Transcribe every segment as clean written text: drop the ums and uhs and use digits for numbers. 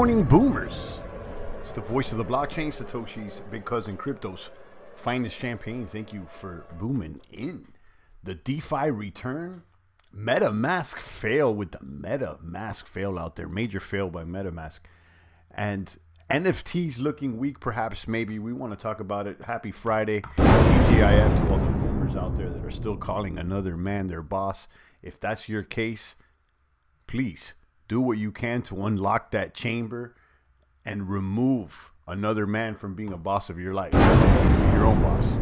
morning, boomers. It's the voice of the blockchain, Satoshi's big cousin, crypto's finest champagne. Thank you for booming in. The DeFi return. Metamask fail with the Metamask fail out there. Major fail by Metamask. And NFTs looking weak, perhaps, maybe. We want to talk about it. Happy Friday. TGIF to all the boomers out there that are still calling another man their boss. If that's your case, please do what you can to unlock that chamber and remove another man from being a boss of your life. Be your own boss.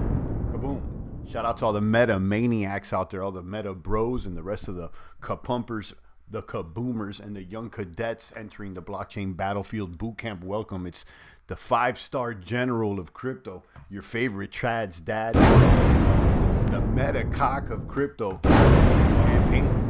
Kaboom. Shout out to all the meta maniacs out there, all the meta bros and the rest of the kapumpers, the kaboomers, and the young cadets entering the blockchain battlefield bootcamp. Welcome. It's the 5-star general of crypto, your favorite Chad's dad, the meta cock of crypto, champagne.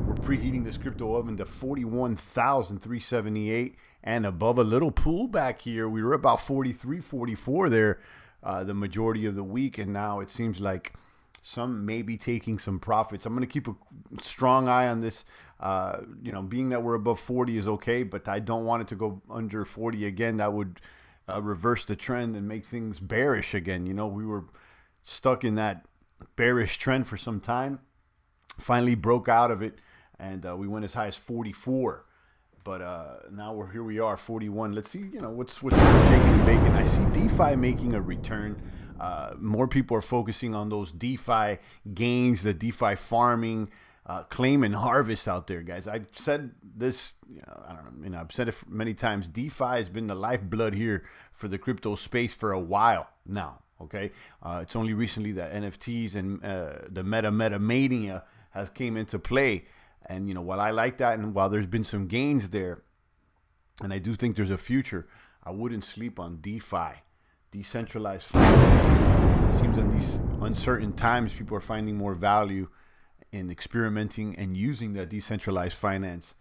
We're preheating this crypto oven to 41,378 and above. A little pullback here. We were about 43, 44 there the majority of the week, and now it seems like some may be taking some profits. I'm going to keep a strong eye on this. Being that we're above 40 is okay, but I don't want it to go under 40 again. That would reverse the trend and make things bearish again. You know, we were stuck in that bearish trend for some time. Finally broke out of it, and we went as high as 44. But now here we are, 41. Let's see, what's shaking and baking. I see DeFi making a return. More people are focusing on those DeFi gains, the DeFi farming, claim and harvest out there, guys. I've said this, I've said it many times. DeFi has been the lifeblood here for the crypto space for a while now. Okay, it's only recently that NFTs and the meta mania has came into play. And, while I like that, and while there's been some gains there, and I do think there's a future, I wouldn't sleep on DeFi, decentralized finance. It seems in these uncertain times, people are finding more value in experimenting and using that decentralized finance.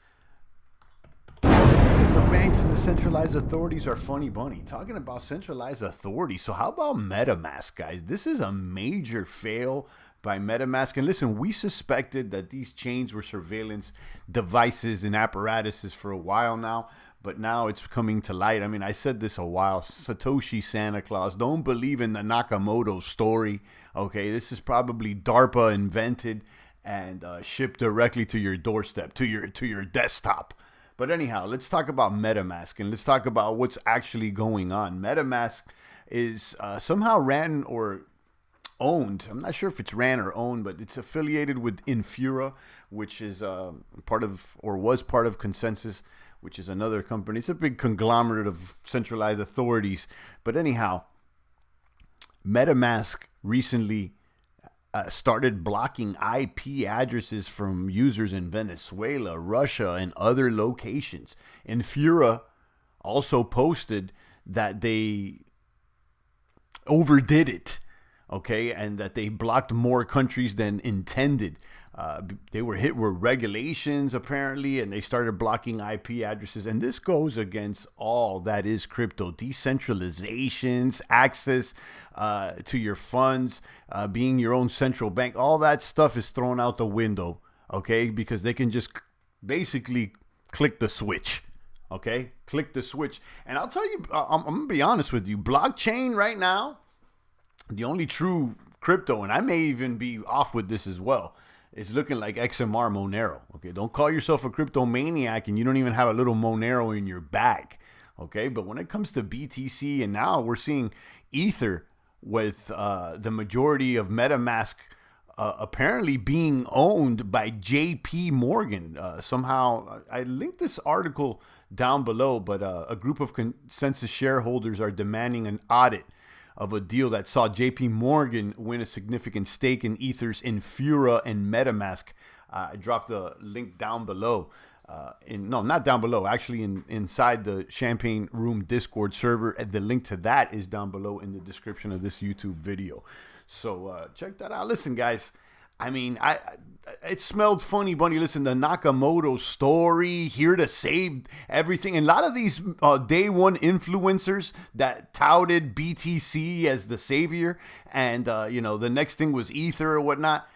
Because the banks and the centralized authorities are funny bunny. Talking about centralized authorities. So how about Metamask, guys? This is a major fail by Metamask. And listen, we suspected that these chains were surveillance devices and apparatuses for a while now, but now it's coming to light. I mean, I said this a while. Satoshi Santa Claus. Don't believe in the Nakamoto story. Okay, this is probably DARPA invented and shipped directly to your doorstep, to your desktop. But anyhow, let's talk about Metamask, and let's talk about what's actually going on. Metamask is somehow ran or owned. I'm not sure if it's ran or owned, but it's affiliated with Infura, which is was part of Consensus, which is another company. It's a big conglomerate of centralized authorities. But anyhow, Metamask recently started blocking IP addresses from users in Venezuela, Russia, and other locations. Infura also posted that they overdid it. Okay, and that they blocked more countries than intended. They were hit with regulations, apparently, and they started blocking IP addresses. And this goes against all that is crypto. Decentralizations, access to your funds, being your own central bank. All that stuff is thrown out the window, okay, because they can just basically click the switch. Okay, click the switch. And I'll tell you, I'm going to be honest with you, blockchain right now, the only true crypto, and I may even be off with this as well, is looking like XMR Monero. Okay, don't call yourself a crypto maniac and you don't even have a little Monero in your bag. Okay, but when it comes to BTC, and now we're seeing Ether with the majority of Metamask apparently being owned by JP Morgan. Somehow, I linked this article down below, but a group of Consensus shareholders are demanding an audit of a deal that saw JP Morgan win a significant stake in Ether's Infura and Metamask. I dropped the link down below. Not down below, actually inside the Champagne Room Discord server. And the link to that is down below in the description of this YouTube video. So check that out. Listen, guys, I mean, it smelled funny, bunny. Listen, the Nakamoto story, here to save everything. And a lot of these day one influencers that touted BTC as the savior, and the next thing was Ether or whatnot.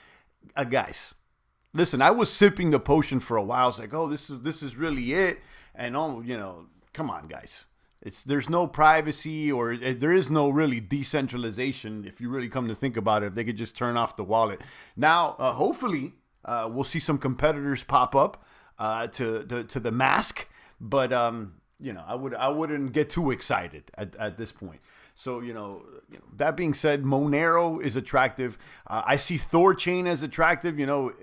Guys, listen, I was sipping the potion for a while. I was like, oh, this is really it. And come on, guys. There's no privacy, or there is no really decentralization if you really come to think about it. If they could just turn off the wallet. Now, hopefully, we'll see some competitors pop up to the mask, but I wouldn't get too excited at this point. So that being said, Monero is attractive. I see Thorchain as attractive.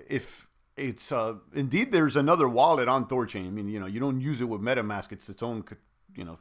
If it's indeed there's another wallet on Thorchain. I mean, you don't use it with MetaMask. It's its own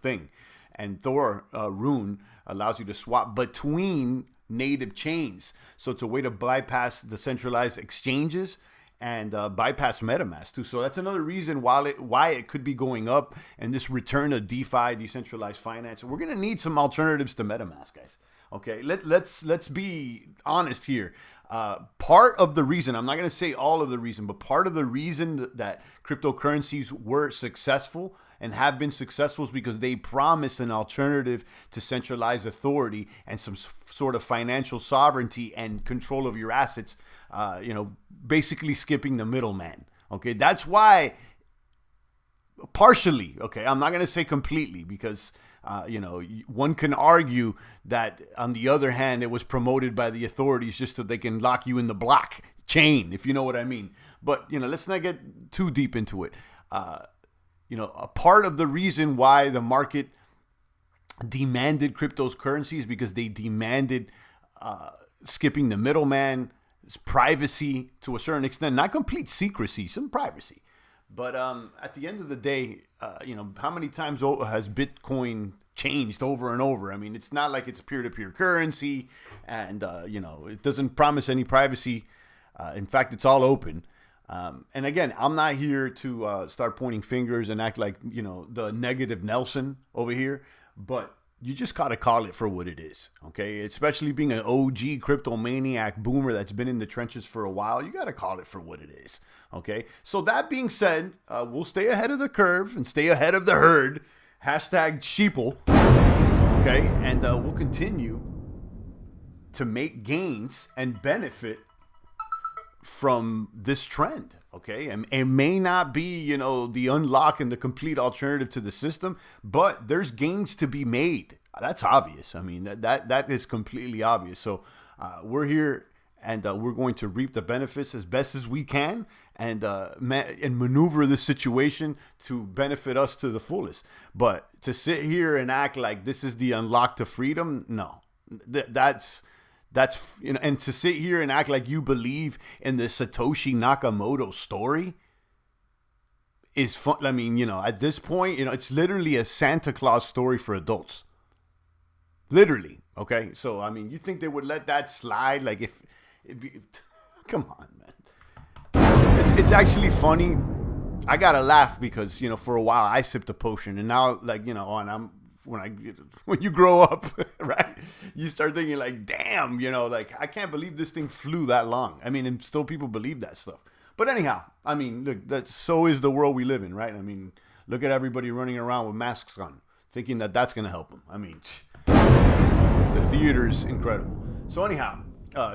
thing. And Thor Rune allows you to swap between native chains. So it's a way to bypass the centralized exchanges and bypass MetaMask too. So that's another reason why it could be going up, and this return of DeFi, decentralized finance. We're going to need some alternatives to MetaMask, guys. Okay, let's be honest here. Part of the reason, I'm not going to say all of the reason, but part of the reason that cryptocurrencies were successful and have been successful is because they promised an alternative to centralized authority and some sort of financial sovereignty and control of your assets, basically skipping the middleman. Okay, that's why, partially, okay, I'm not going to say completely, because one can argue that, on the other hand, it was promoted by the authorities just so they can lock you in the blockchain, if you know what I mean. But, let's not get too deep into it. A part of the reason why the market demanded cryptocurrencies is because they demanded skipping the middleman, privacy to a certain extent, not complete secrecy, some privacy. But at the end of the day, how many times has Bitcoin changed over and over? I mean, it's not like it's a peer-to-peer currency, and it doesn't promise any privacy. In fact, it's all open. And again, I'm not here to start pointing fingers and act like the negative Nelson over here, but you just gotta call it for what it is, okay? Especially being an OG crypto maniac boomer that's been in the trenches for a while, you gotta call it for what it is, okay? So that being said, we'll stay ahead of the curve and stay ahead of the herd. Hashtag sheeple, okay? And we'll continue to make gains and benefit from this trend, okay? And it may not be, the unlock and the complete alternative to the system, but there's gains to be made. That's obvious. I mean, that is completely obvious. So we're here, and we're going to reap the benefits as best as we can, and maneuver this situation to benefit us to the fullest. But to sit here and act like this is the unlock to freedom, no, that's and to sit here and act like you believe in the Satoshi Nakamoto story is fun. I mean, at this point, it's literally a Santa Claus story for adults. Literally. Okay. So, I mean, you think they would let that slide? Like, if it'd be, come on, man. It's actually funny. I gotta laugh because, for a while I sipped a potion, and now, like, when you grow up, right, you start thinking like, damn, like, I can't believe this thing flew that long. I mean, and still people believe that stuff. But anyhow, I mean, look, so is the world we live in, right? I mean, look at everybody running around with masks on, thinking that that's going to help them. I mean, the theater's incredible. So anyhow,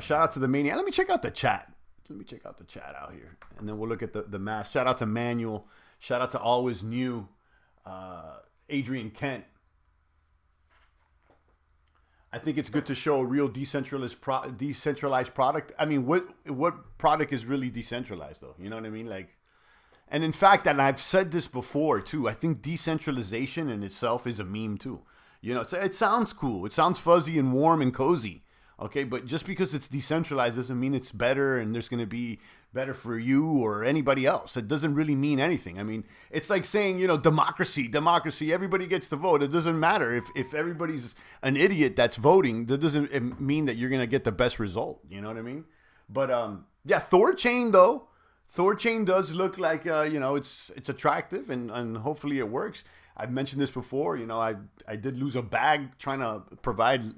shout out to the Maniac. Let me check out the chat. Out here. And then we'll look at the math. Shout out to Manuel. Shout out to Always New. Adrian Kent. I think it's good to show a real decentralized product. I mean, what product is really decentralized, though? You know what I mean? Like, and in fact, and I've said this before too, I think decentralization in itself is a meme too. It sounds cool. It sounds fuzzy and warm and cozy. Okay, but just because it's decentralized doesn't mean it's better and there's going to be better for you or anybody else. It doesn't really mean anything. I mean, it's like saying, democracy, everybody gets to vote. It doesn't matter. If everybody's an idiot that's voting, that doesn't mean that you're going to get the best result. You know what I mean? But, yeah, Thorchain, though. Thorchain does look like, it's attractive and hopefully it works. I've mentioned this before. I did lose a bag trying to provide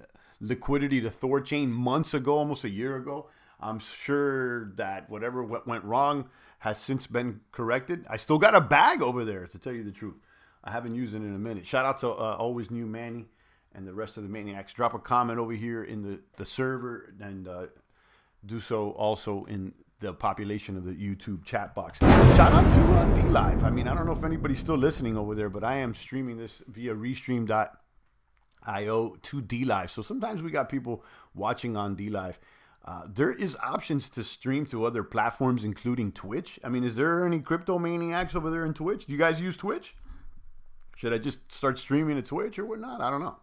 liquidity to Thorchain months ago, almost a year ago. I'm sure that whatever went wrong has since been corrected. I still got a bag over there, to tell you the truth. I haven't used it in a minute. Shout out to Always New Manny and the rest of the Maniacs. Drop a comment over here in the server, and do so also in the population of the YouTube chat box. Shout out to DLive. I mean, I don't know if anybody's still listening over there, but I am streaming this via Restream.io to DLive. So sometimes we got people watching on DLive. There is options to stream to other platforms, including Twitch. I mean, is there any crypto maniacs over there in Twitch? Do you guys use Twitch? Should I just start streaming to Twitch or whatnot? I don't know.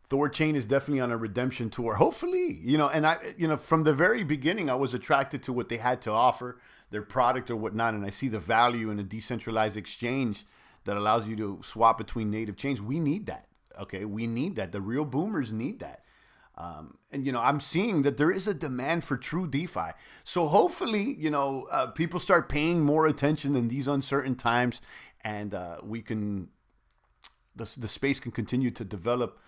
Thorchain is definitely on a redemption tour. Hopefully, and from the very beginning, I was attracted to what they had to offer, their product or whatnot, and I see the value in a decentralized exchange that allows you to swap between native chains. We need that. Okay, we need that. The real boomers need that. And I'm seeing that there is a demand for true DeFi. So hopefully, people start paying more attention in these uncertain times, and the space can continue to develop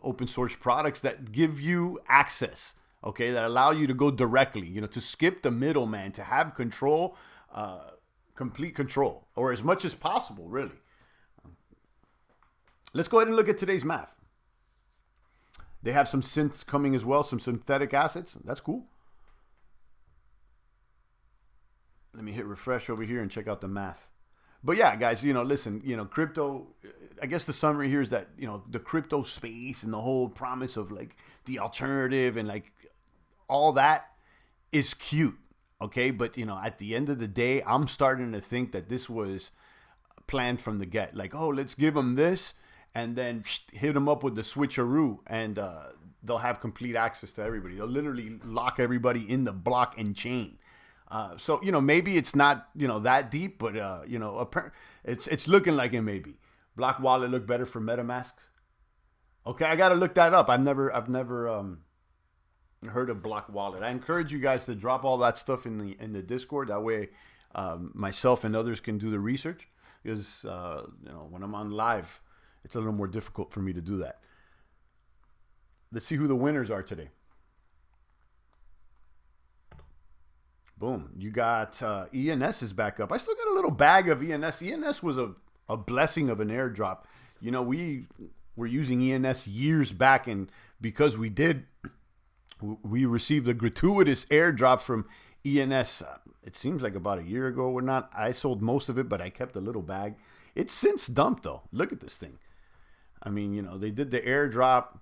open source products that give you access, okay, that allow you to go directly, to skip the middleman, to have control, complete control, or as much as possible, really. Let's go ahead and look at today's math. They have some synths coming as well, some synthetic assets. That's cool. Let me hit refresh over here and check out the math. But yeah, guys, listen, crypto, I guess the summary here is that, the crypto space and the whole promise of like the alternative and like all that is cute. Okay. But, at the end of the day, I'm starting to think that this was planned from the get. Like, oh, let's give them this and then hit them up with the switcheroo, and they'll have complete access to everybody. They'll literally lock everybody in the block and chain. So, maybe it's not, that deep, but, it's looking like it may be. Block wallet look better for Metamask. Okay, I got to look that up. I've never heard of block wallet. I encourage you guys to drop all that stuff in the Discord. That way, myself and others can do the research, because, when I'm on live, it's a little more difficult for me to do that. Let's see who the winners are today. Boom. You got ENS is back up. I still got a little bag of ENS. ENS was a blessing of an airdrop. We were using ENS years back, and because we received a gratuitous airdrop from ENS. It seems like about a year ago or not. I sold most of it, but I kept a little bag. It's since dumped, though. Look at this thing. I mean, they did the airdrop,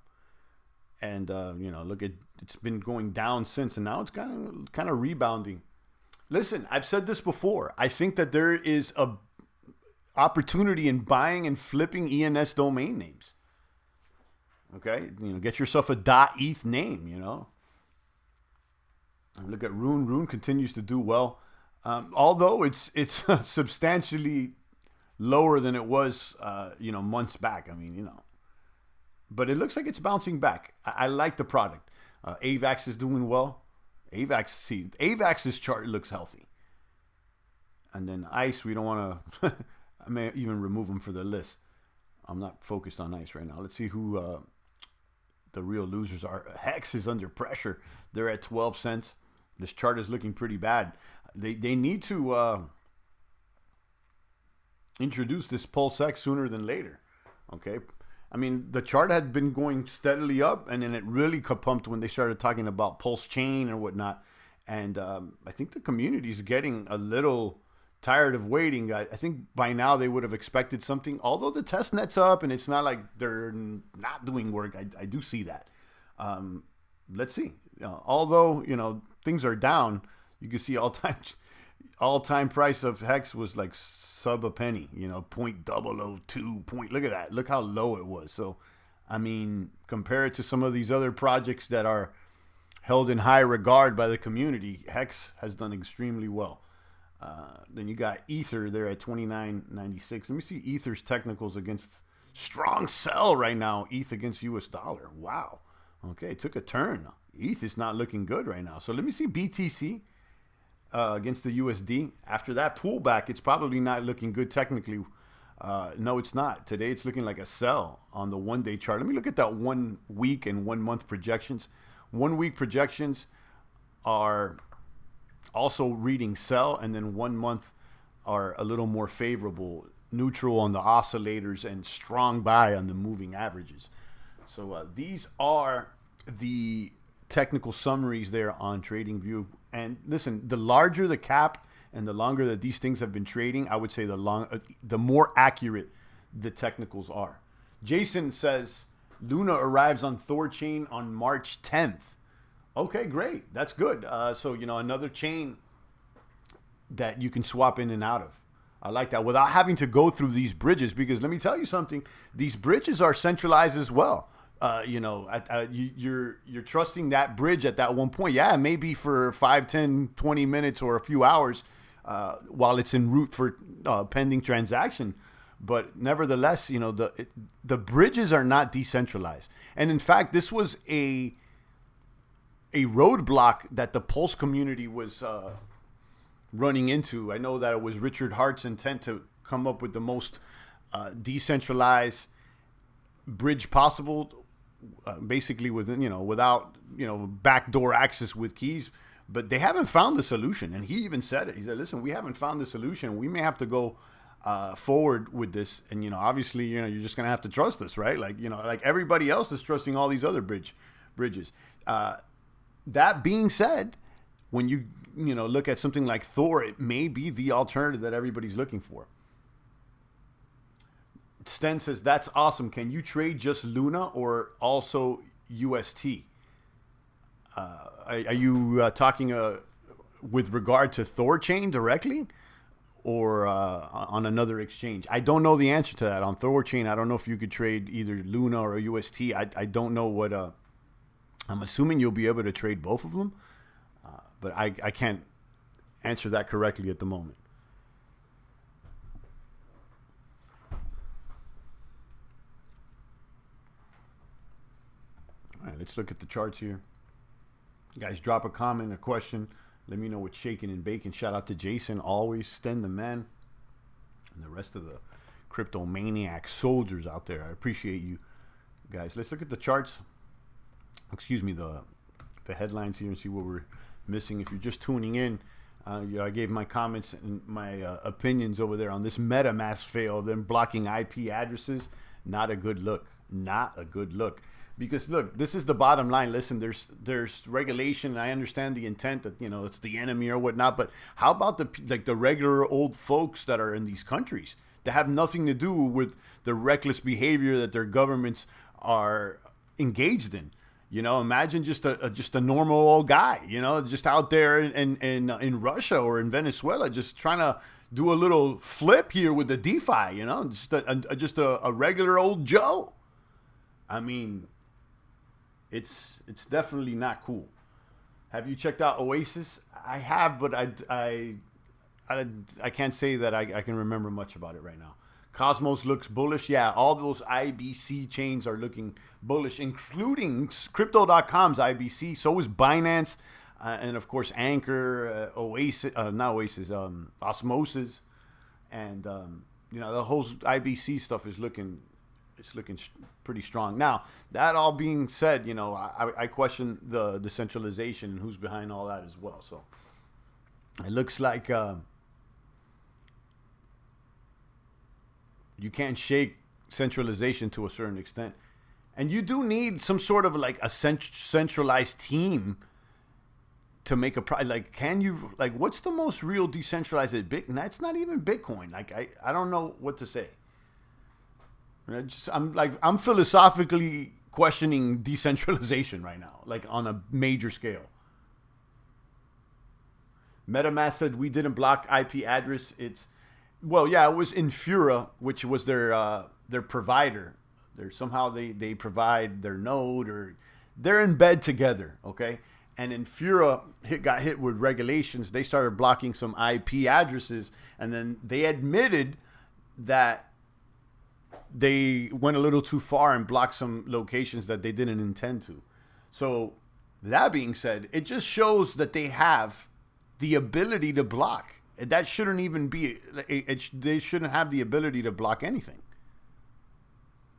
and look at, it's been going down since, and now it's kind of rebounding. Listen, I've said this before. I think that there is a opportunity in buying and flipping ENS domain names. Okay, get yourself a .eth name. And look at Rune. Rune continues to do well, although it's substantially lower than it was, months back. I mean, but it looks like it's bouncing back. I like the product. AVAX is doing well. AVAX's chart looks healthy. And then ICE, we don't want to, I may even remove them for the list. I'm not focused on ICE right now. Let's see who the real losers are. Hex is under pressure. They're at 12 cents. This chart is looking pretty bad. They need to introduce this Pulse X sooner than later. Okay. I mean, the chart had been going steadily up, and then it really pumped when they started talking about Pulse Chain and whatnot. And I think the community is getting a little tired of waiting. I think by now they would have expected something. Although the test net's up, and it's not like they're not doing work. I do see that. Let's see. Although things are down, you can see all-time price of Hex was like sub a penny, 0.002 look at that. Look how low it was. So, I mean, compare it to some of these other projects that are held in high regard by the community. Hex has done extremely well. Then you got Ether there at 29.96. Let me see Ether's technicals against strong sell right now. ETH against US dollar. Wow. Okay, it took a turn. ETH is not looking good right now. So let me see BTC against the USD. After that pullback, it's probably not looking good technically. No, it's not. Today it's looking like a sell on the one-day chart. Let me look at that 1 week and 1 month projections. 1 week projections are also reading sell, and then 1 month are a little more favorable, neutral on the oscillators and strong buy on the moving averages. So these are the technical summaries there on TradingView. And listen, the larger the cap and the longer that these things have been trading, I would say the more accurate the technicals are. Jason says Luna arrives on Thorchain on March 10th. Okay, great. That's good. So, another chain that you can swap in and out of. I like that without having to go through these bridges, because let me tell you something. These bridges are centralized as well. You're trusting that bridge at that one point. Yeah, maybe for 5, 10, 20 minutes or a few hours while it's en route for pending transaction. But nevertheless, the bridges are not decentralized. And in fact, this was a roadblock that the Pulse community was running into. I know that it was Richard Hart's intent to come up with the most decentralized bridge possible, basically without backdoor access with keys. But they haven't found the solution, and he even said it. He said, "Listen, we haven't found the solution. We may have to go forward with this, and obviously, you're just gonna have to trust us, right? Like everybody else is trusting all these other bridges." That being said, when you look at something like Thor, it may be the alternative that everybody's looking for. Sten says, "That's awesome. Can you trade just Luna or also UST?" Are you talking with regard to Thorchain directly, or on another exchange? I don't know the answer to that. On Thorchain, I don't know if you could trade either Luna or UST. I don't know what. I'm assuming you'll be able to trade both of them, but I can't answer that correctly at the moment. All right, let's look at the charts here. Guys, drop a comment, a question. Let me know what's shaking and baking. Shout out to Jason, always Sten the man, and the rest of the crypto maniac soldiers out there. I appreciate you guys. Let's look at the charts. Excuse me, the headlines here, and see what we're missing. If you're just tuning in, I gave my comments and my opinions over there on this MetaMask fail, them blocking IP addresses. Not a good look. Not a good look. Because look, this is the bottom line. Listen, there's regulation, and I understand the intent that it's the enemy or whatnot. But how about the regular old folks that are in these countries that have nothing to do with the reckless behavior that their governments are engaged in? Imagine just a normal old guy, just out there in Russia or in Venezuela, just trying to do a little flip here with the DeFi, just a regular old Joe. I mean, it's definitely not cool. Have you checked out Oasis? I have, but I can't say that I can remember much about it right now. Cosmos looks bullish. Yeah, all those IBC chains are looking bullish, including Crypto.com's IBC. So is Binance, and of course Anchor, Oasis, not Oasis, Osmosis, and the whole IBC stuff is looking pretty strong. Now, that all being said, I question the decentralization and who's behind all that as well. So it looks like you can't shake centralization to a certain extent. And you do need some sort of like a centralized team to make what's the most real decentralized at Bitcoin? That's not even Bitcoin. I don't know what to say. I'm philosophically questioning decentralization right now, like on a major scale. MetaMask said we didn't block IP address. It was Infura, which was their provider. They provide their node, or they're in bed together, okay? And Infura got hit with regulations. They started blocking some IP addresses, and then they admitted that they went a little too far and blocked some locations that they didn't intend to. So that being said, it just shows that they have the ability to block. That shouldn't even be, they shouldn't have the ability to block anything.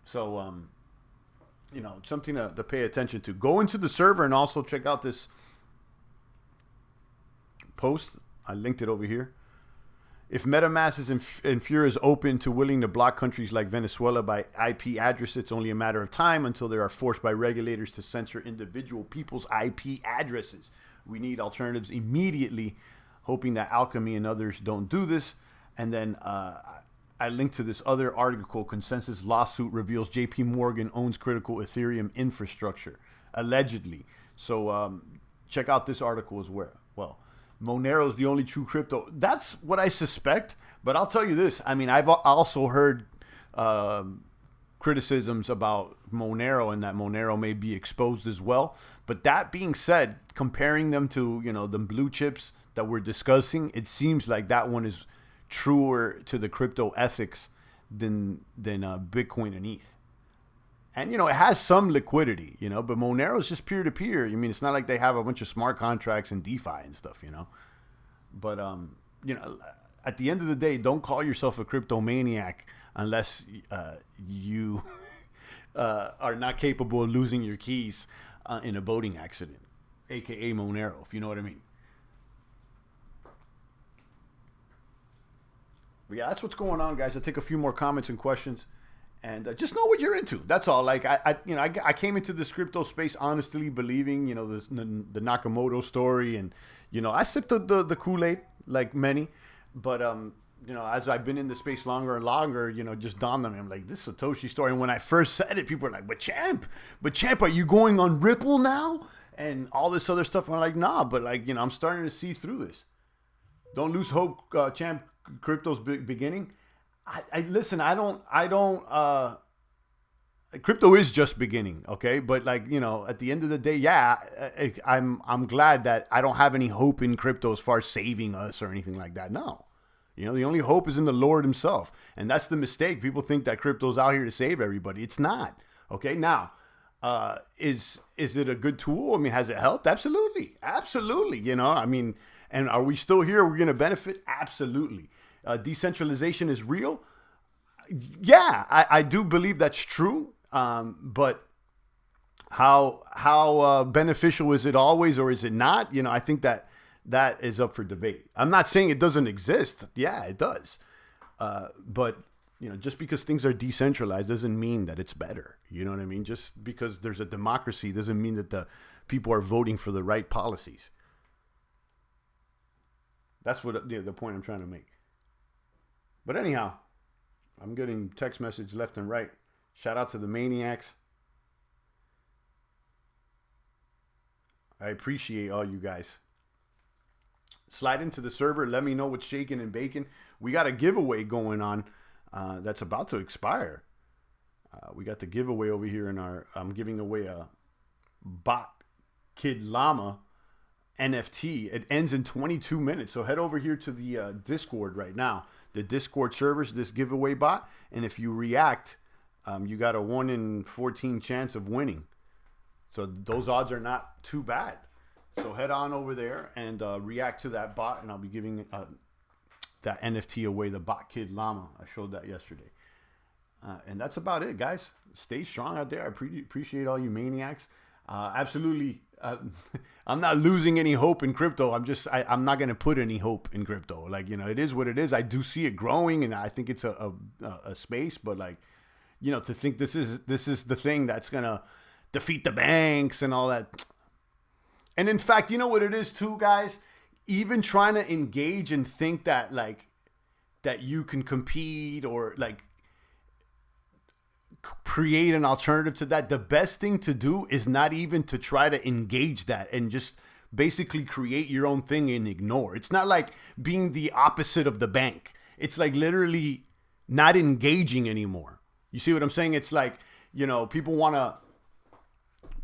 So, something to pay attention to. Go into the server and also check out this post. I linked it over here. If Metamask is and Fury is open to willing to block countries like Venezuela by IP address, it's only a matter of time until they are forced by regulators to censor individual people's IP addresses. We need alternatives immediately, hoping that Alchemy and others don't do this. And then I linked to this other article. Consensus lawsuit reveals JP Morgan owns critical Ethereum infrastructure, allegedly. So check out this article as well. Monero is the only true crypto. That's what I suspect. But I'll tell you this. I mean, I've also heard criticisms about Monero and that Monero may be exposed as well. But that being said, comparing them to, the blue chips that we're discussing, it seems like that one is truer to the crypto ethics than Bitcoin and ETH. And, it has some liquidity, but Monero is just peer-to-peer. I mean, it's not like they have a bunch of smart contracts and DeFi and stuff, But, at the end of the day, don't call yourself a crypto maniac unless you are not capable of losing your keys in a boating accident, a.k.a. Monero, if you know what I mean. But yeah, that's what's going on, guys. I'll take a few more comments and questions. And just know what you're into. That's all. Like I came into this crypto space honestly believing, the Nakamoto story, and I sipped the Kool-Aid like many, but as I've been in the space longer and longer, just dawned on me. I'm like, this Satoshi story. And when I first said it, people were like, but champ, are you going on Ripple now? And all this other stuff. And I'm like, nah, but I'm starting to see through this. Don't lose hope, champ. Crypto's beginning. I listen, I don't crypto is just beginning, okay? But at the end of the day, yeah, I'm glad that I don't have any hope in crypto as far as saving us or anything like that. No. The only hope is in the Lord himself. And that's the mistake. People think that crypto's out here to save everybody. It's not. Okay? Now, is it a good tool? I mean, has it helped? Absolutely. Absolutely, I mean, and are we still here? We're going to benefit? Absolutely. Decentralization is real. Yeah, I do believe that's true. But how beneficial is it always, or is it not? I think that is up for debate. I'm not saying it doesn't exist. Yeah, it does. But just because things are decentralized doesn't mean that it's better. You know what I mean? Just because there's a democracy doesn't mean that the people are voting for the right policies. That's what the point I'm trying to make. But anyhow, I'm getting text message left and right. Shout out to the maniacs. I appreciate all you guys. Slide into the server. Let me know what's shaking and baking. We got a giveaway going on that's about to expire. We got the giveaway over here in I'm giving away a Bot Kid Llama NFT. It ends in 22 minutes. So head over here to the Discord right now. The Discord servers, this giveaway bot. And if you react, you got a 1 in 14 chance of winning. So those odds are not too bad. So head on over there and react to that bot. And I'll be giving that NFT away, the Bot Kid Llama. I showed that yesterday. And that's about it, guys. Stay strong out there. I appreciate all you maniacs. Absolutely. I'm not losing any hope in crypto. I'm not going to put any hope in crypto. It is what it is. I do see it growing, and I think it's a space. But to think this is the thing that's going to defeat the banks and all that. And in fact, you know what it is too, guys? Even trying to engage and think that that you can compete or create an alternative to that, the best thing to do is not even to try to engage that and just basically create your own thing and ignore. It's not like being the opposite of the bank. It's literally not engaging anymore. You see what I'm saying? It's people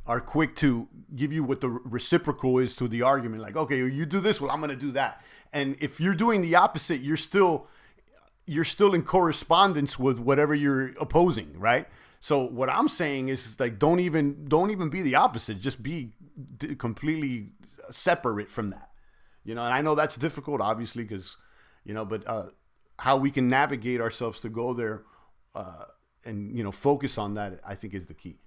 are quick to give you what the reciprocal is to the argument. Okay, you do this, well, I'm going to do that. And if you're doing the opposite, you're still in correspondence with whatever you're opposing, right? So what I'm saying is don't even be the opposite. Just be completely separate from that, And I know that's difficult, obviously, because but how we can navigate ourselves to go there and focus on that, I think, is the key.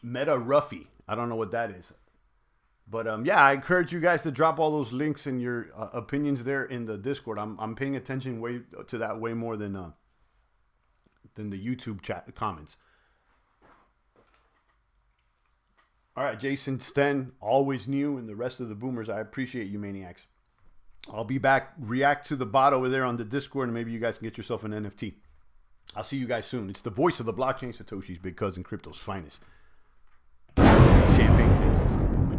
Meta Ruffy, I don't know what that is. But yeah, I encourage you guys to drop all those links and your opinions there in the Discord. I'm paying attention way to that way more than the YouTube chat comments. All right, Jason, Sten, always new, and the rest of the boomers, I appreciate you, maniacs. I'll be back, react to the bot over there on the Discord, and maybe you guys can get yourself an NFT. I'll see you guys soon. It's the voice of the blockchain, Satoshi's big cousin, crypto's finest.